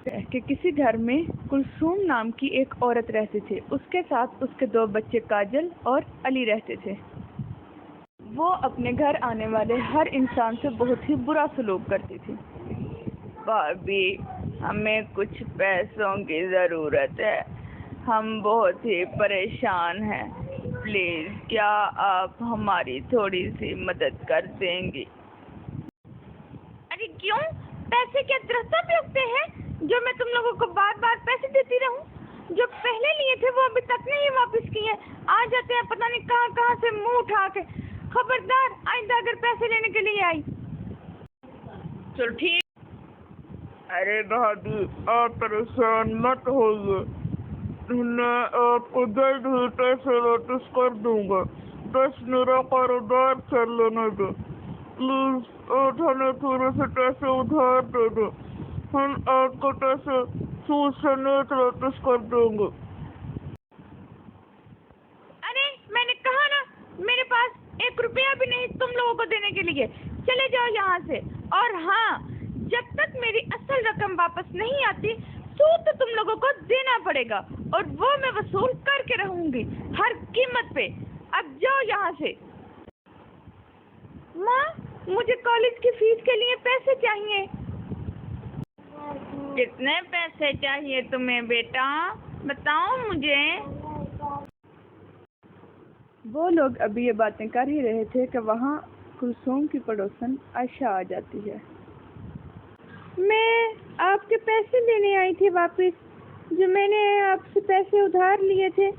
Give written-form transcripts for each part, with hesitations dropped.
कि किसी घर में कुलसूम नाम की एक औरत रहती थी। उसके साथ उसके 2 बच्चे काजल और अली रहते थे। वो अपने घर आने वाले हर इंसान से बहुत ही बुरा सलूक करती थी। भाभी, हमें कुछ पैसों की ज़रूरत है, हम बहुत ही परेशान हैं, प्लीज़ क्या आप हमारी थोड़ी सी मदद कर देंगी? अरे क्यों? पैसे क्या दरख्त पे उगते हैं जो मैं तुम लोगों को बार बार पैसे देती रहूं? जो पहले लिए थे वो अभी तक नहीं वापस किए। आ जाते हैं पता नहीं कहां कहां से मुंह उठा के। खबरदार आइंदा अगर पैसे लेने के लिए आई। चलो ठीक। अरे भाभी, आप परेशान मत होइए, मैं आपको जल्द ही पैसे वापस कर दूंगा, बस मेरा कारोबार चल लेने दो। प्लीज आप हमें थोड़े से पैसे उधार दे दो, हम आपको पैसे सूद समेत वापस कर देंगे। अरे मैंने कहा ना, मेरे पास 1 रुपया भी नहीं तुम लोगों को देने के लिए। चले जाओ यहाँ से। और हाँ, जब तक मेरी असल रकम वापस नहीं आती सूद तो तुम लोगों को देना पड़ेगा, और वो मैं वसूल करके रहूंगी हर कीमत पे। अब जाओ यहाँ से। माँ, मुझे कॉलेज की फीस के लिए पैसे चाहिए। कितने पैसे चाहिए तुम्हें बेटा, बताओ मुझे। वो लोग अभी ये बातें कर ही रहे थे कि वहाँ कुलसूम की पड़ोसन आयशा आ जाती है। मैं आपके पैसे लेने आई थी वापस। जो मैंने आपसे पैसे उधार लिए थे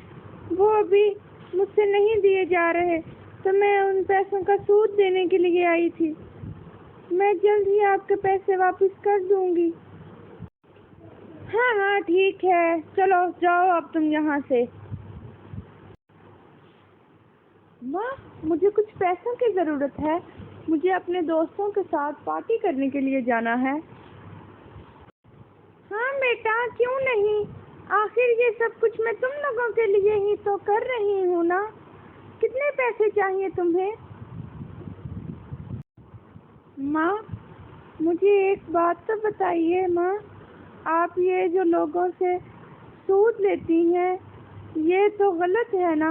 वो अभी मुझसे नहीं दिए जा रहे, तो मैं उन पैसों का सूद देने के लिए आई थी। मैं जल्द ही आपके पैसे वापस कर दूंगी। हाँ हाँ ठीक है, चलो जाओ अब तुम यहाँ से। माँ, मुझे कुछ पैसों की ज़रूरत है, मुझे अपने दोस्तों के साथ पार्टी करने के लिए जाना है। हाँ बेटा, क्यों नहीं, आखिर ये सब कुछ मैं तुम लोगों के लिए ही तो कर रही हूँ ना। कितने पैसे चाहिए तुम्हें? माँ, मुझे एक बात तो बताइए माँ, आप ये जो लोगों से सूद लेती हैं ये तो गलत है ना,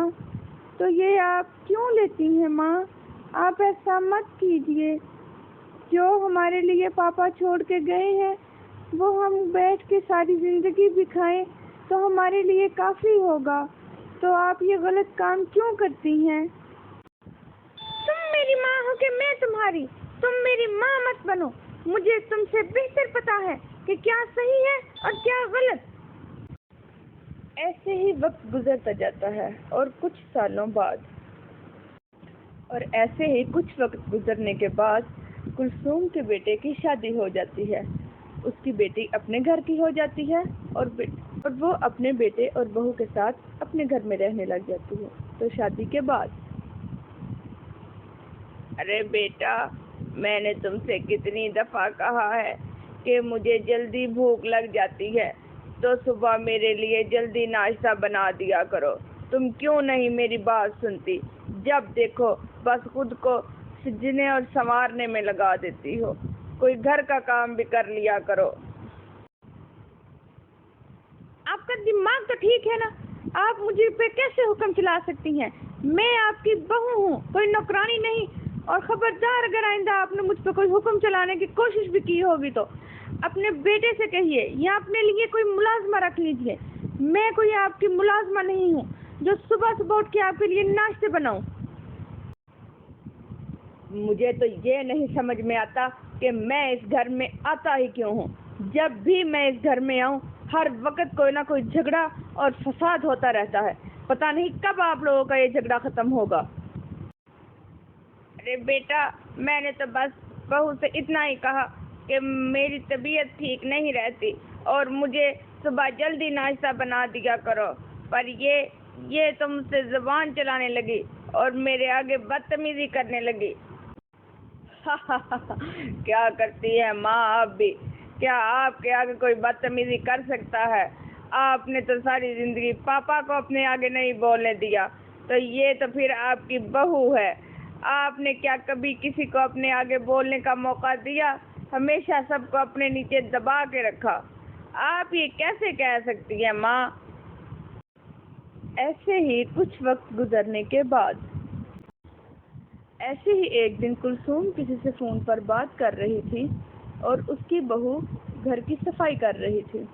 तो ये आप क्यों लेती हैं माँ? आप ऐसा मत कीजिए। जो हमारे लिए पापा छोड़ के गए हैं वो हम बैठ के सारी ज़िंदगी भी खाएं तो हमारे लिए काफ़ी होगा, तो आप ये गलत काम क्यों करती हैं? तुम मेरी माँ हो कि मैं तुम्हारी? तुम मेरी माँ मत बनो। मुझे तुमसे बेहतर पता है कि क्या सही है और क्या गलत। ऐसे ही वक्त गुजरता जाता है और कुछ सालों बाद, और ऐसे ही कुछ वक्त गुजरने के बाद कुलसूम के बेटे की शादी हो जाती है। उसकी बेटी अपने घर की हो जाती है और वो अपने बेटे और बहू के साथ अपने घर में रहने लग जाती है। तो शादी के बाद, अरे बेटा, मैंने तुमसे कितनी दफ़ा कहा है कि मुझे जल्दी भूख लग जाती है, तो सुबह मेरे लिए जल्दी नाश्ता बना दिया करो। तुम क्यों नहीं मेरी बात सुनती? जब देखो बस खुद को सजने और संवारने में लगा देती हो। कोई घर का काम भी कर लिया करो। आपका दिमाग तो ठीक है ना, आप मुझे पे कैसे हुक्म चला सकती हैं? मैं आपकी बहू हूँ, कोई नौकरानी नहीं। और खबरदार अगर आइंदा आपने मुझ पर कोई हुक्म चलाने की कोशिश भी की होगी तो अपने बेटे से कहिए या अपने लिए कोई मुलाजमा रख लीजिए। मैं कोई आपकी मुलाजमा नहीं हूँ जो सुबह सुबह उठ के आपके लिए नाश्ते बनाऊं। मुझे तो ये नहीं समझ में आता कि मैं इस घर में आता ही क्यों हूँ। जब भी मैं इस घर में आऊँ हर वक्त कोई ना कोई झगड़ा और फसाद होता रहता है। पता नहीं कब आप लोगों का ये झगड़ा खत्म होगा। अरे बेटा, मैंने तो बस बहू से इतना ही कहा कि मेरी तबीयत ठीक नहीं रहती और मुझे सुबह जल्दी नाश्ता बना दिया करो, पर ये तो मुझसे ज़ुबान चलाने लगी और मेरे आगे बदतमीजी करने लगी। क्या करती है माँ आप भी? क्या आपके आगे कोई बदतमीजी कर सकता है? आपने तो सारी ज़िंदगी पापा को अपने आगे नहीं बोलने दिया, तो ये तो फिर आपकी बहू है। आपने क्या कभी किसी को अपने आगे बोलने का मौका दिया? हमेशा सबको अपने नीचे दबा के रखा। आप ये कैसे कह सकती हैं माँ? ऐसे ही कुछ वक्त गुजरने के बाद ऐसे ही एक दिन कुलसूम किसी से फोन पर बात कर रही थी और उसकी बहू घर की सफाई कर रही थी।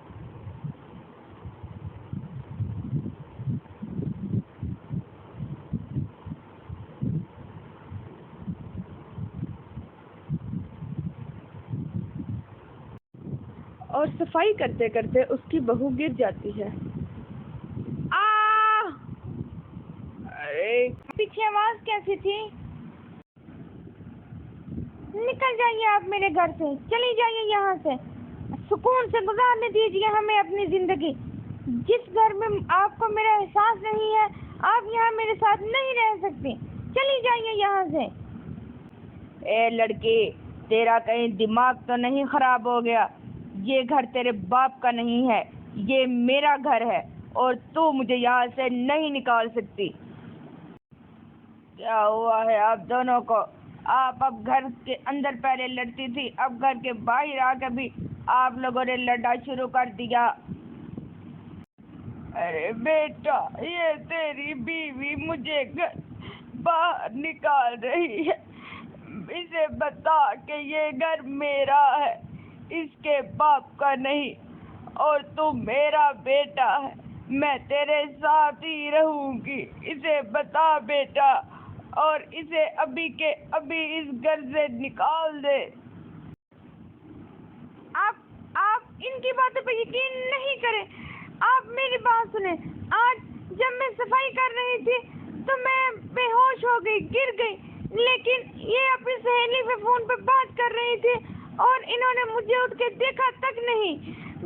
और सफाई करते करते उसकी बहू गिर जाती है। अरे पीछे आवाज कैसी थी? निकल जाइए आप मेरे घर से, चली जाइए यहाँ से, सुकून से गुजारने दीजिए हमें अपनी जिंदगी। जिस घर में आपको मेरा एहसास नहीं है, आप यहाँ मेरे साथ नहीं रह सकती, चली जाइए यहाँ से। ए लड़की, तेरा कहीं दिमाग तो नहीं खराब हो गया? ये घर तेरे बाप का नहीं है, ये मेरा घर है और तू मुझे यहाँ से नहीं निकाल सकती। क्या हुआ है आप दोनों को? आप अब घर के अंदर पहले लड़ती थी, अब घर के बाहर आकर भी आप लोगों ने लड़ना शुरू कर दिया। अरे बेटा, ये तेरी बीवी मुझे घर बाहर निकाल रही है। इसे बता कि ये घर मेरा है, इसके बाप का नहीं, और तू मेरा बेटा है, मैं तेरे साथ ही रहूंगी। इसे बता बेटा, और इसे अभी के अभी इस घर से निकाल दे। आप इनकी बातों पर यकीन नहीं करें, आप मेरी बात सुने। आज जब मैं सफाई कर रही थी तो मैं बेहोश हो गई, गिर गई, लेकिन ये अपनी सहेली पे फोन पे बात कर रही थी और इन्होंने मुझे उठ के देखा तक नहीं।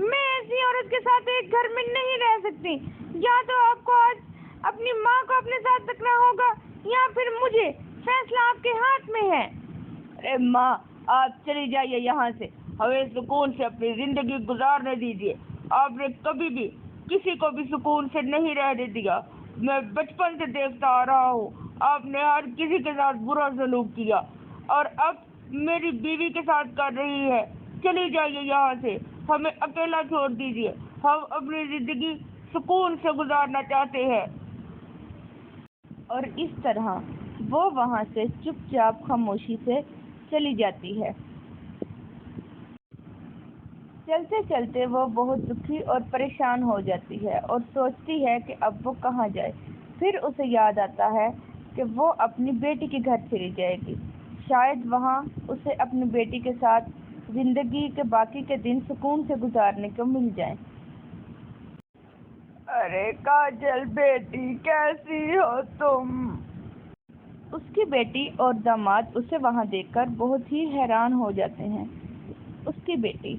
मैं ऐसी औरत के साथ एक घर में नहीं रह सकती। या तो आपको आज अपनी माँ को अपने साथ रखना होगा या फिर मुझे। फैसला आपके हाथ में है। अरे माँ, आप चली जाइए यहाँ से, हमें सुकून से अपनी जिंदगी गुजारने दीजिए। आपने कभी भी किसी को भी सुकून से नहीं रहने दिया। मैं बचपन से देखता आ रहा हूँ, आपने हर किसी के साथ बुरा सलूक किया और अब मेरी बीवी के साथ कर रही है। चली जाइए यहाँ से, हमें अकेला छोड़ दीजिए, हम अपनी जिंदगी सुकून से गुजारना चाहते हैं। और इस तरह वो वहाँ से चुपचाप खामोशी से चली जाती है। चलते चलते वो बहुत दुखी और परेशान हो जाती है और सोचती है कि अब वो कहाँ जाए। फिर उसे याद आता है कि वो अपनी बेटी के घर चली जाएगी। शायद वहाँ उसे अपनी बेटी के साथ जिंदगी के बाकी के दिन सुकून से गुजारने को मिल जाए। अरे काजल बेटी, कैसी हो तुम? उसकी बेटी और दामाद उसे वहाँ देखकर बहुत ही हैरान हो जाते हैं। उसकी बेटी,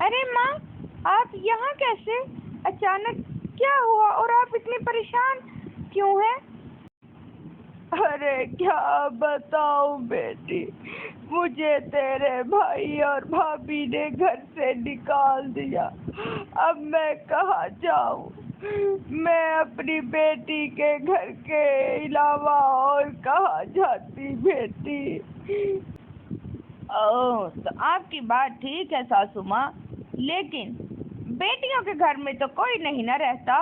अरे माँ, आप यहाँ कैसे? अचानक क्या हुआ और आप इतनी परेशान क्यों हैं? अरे क्या बताऊं बेटी, मुझे तेरे भाई और भाभी ने घर से निकाल दिया। अब मैं कहाँ जाऊं? मैं अपनी बेटी के घर के अलावा और कहाँ जाती बेटी? ओह, तो आपकी बात ठीक है सासू माँ, लेकिन बेटियों के घर में तो कोई नहीं ना रहता,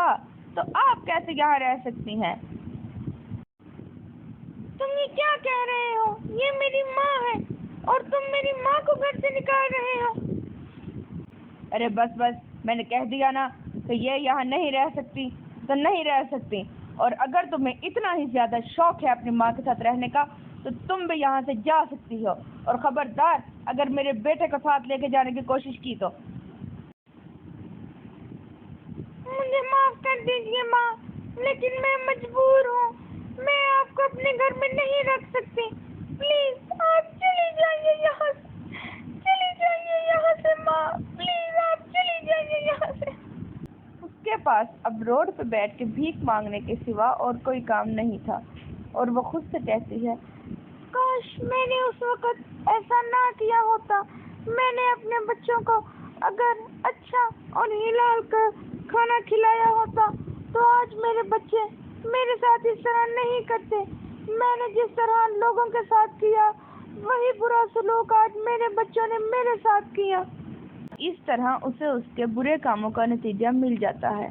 तो आप कैसे यहाँ रह सकती हैं? तुम ये क्या कह रहे हो? ये मेरी माँ है और तुम मेरी माँ को घर से निकाल रहे हो। अरे बस बस, मैंने कह दिया ना कि ये यहाँ नहीं रह सकती तो नहीं रह सकती। और अगर तुम्हें इतना ही ज्यादा शौक है अपनी माँ के साथ रहने का तो तुम भी यहाँ से जा सकती हो। और खबरदार, अगर मेरे बेटे को साथ लेके जाने की कोशिश की तो। मुझे माफ कर दीजिए माँ, लेकिन मैं मजबूर हूँ। मैं आपको अपने घर में नहीं रख सकती। प्लीज आप चली जाइए यहाँ से, चली जाइए यहाँ से माँ, प्लीज आप चली जाइए यहाँ से। उसके पास अब रोड पे बैठ के भीख मांगने के सिवा और कोई काम नहीं था और वो खुद से कहती है, काश मैंने उस वक्त ऐसा ना किया होता। मैंने अपने बच्चों को अगर अच्छा और हिलाल कर खाना खिलाया होता तो आज मेरे बच्चे मेरे साथ इस तरह नहीं करते। मैंने जिस तरह लोगों के साथ किया वही बुरा सलूक आज मेरे बच्चों ने मेरे साथ किया। इस तरह उसे उसके बुरे कामों का नतीजा मिल जाता है।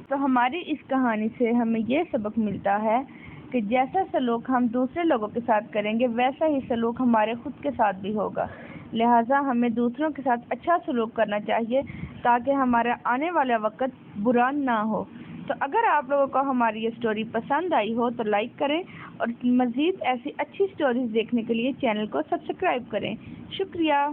तो हमारी इस कहानी से हमें ये सबक मिलता है कि जैसा सलूक हम दूसरे लोगों के साथ करेंगे वैसा ही सलूक हमारे खुद के साथ भी होगा। लिहाजा हमें दूसरों के साथ अच्छा सलूक करना चाहिए ताकि हमारा आने वाला वक्त बुरा ना हो। तो अगर आप लोगों को हमारी ये स्टोरी पसंद आई हो तो लाइक करें और मज़ीद ऐसी अच्छी स्टोरीज देखने के लिए चैनल को सब्सक्राइब करें। शुक्रिया।